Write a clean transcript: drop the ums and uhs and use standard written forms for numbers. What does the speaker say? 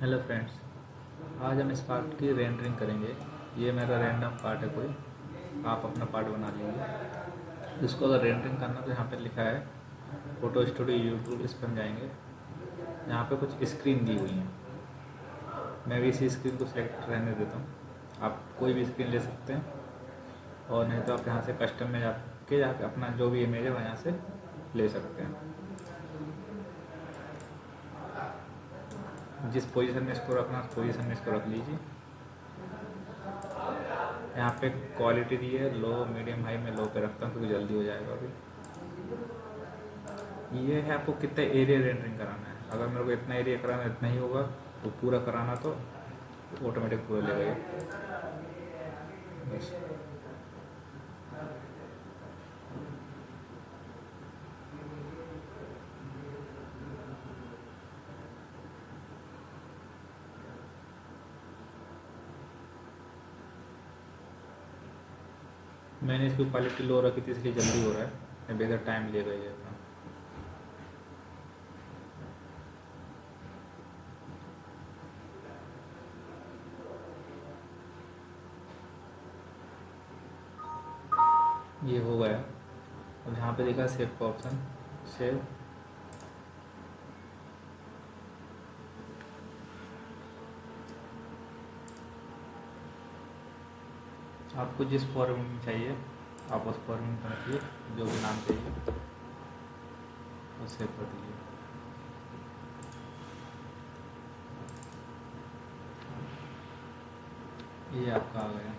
Hello friends. आज हम इस पार्ट की रेंडरिंग करेंगे। ये मेरा रैंडम पार्ट है, कोई आप अपना पार्ट बना लीजिए। इसको अगर रेंडरिंग करना तो यहाँ पे लिखा है फोटो स्टूडियो यूट्यूब, इस पर हम जाएंगे। यहाँ पे कुछ स्क्रीन दी हुई हैं, मैं भी इसी स्क्रीन को सिलेक्ट रहने देता हूँ। आप कोई भी स्क्रीन ले सकते हैं, और नहीं तो आप यहाँ से कस्टम में जाके अपना जो भी इमेज है वह यहाँ से ले सकते हैं। जिस पोजीशन में इसको रखना उस पोजीशन में इसको रख लीजिए। यहाँ पे क्वालिटी दी है लो मीडियम हाई, में लो पे रखता हूँ क्योंकि जल्दी हो जाएगा। अभी ये है आपको कितना एरिया रेंडरिंग कराना है। अगर मेरे को इतना एरिया कराना इतना ही होगा, तो पूरा कराना तो ऑटोमेटिक पूरा लेगा ये। बस मैंने इसकी क्वालिटी लो रखी थी इसलिए जल्दी हो रहा है, बेहतर टाइम लेगा ये अपना। ये हो गया। अब यहाँ पे देखा सेव का ऑप्शन, सेव। आपको जिस फॉर्म में चाहिए आप उस फॉर्म में रखिए, जो भी नाम चाहिए वो सेव कर दीजिए। ये आपका आ गया।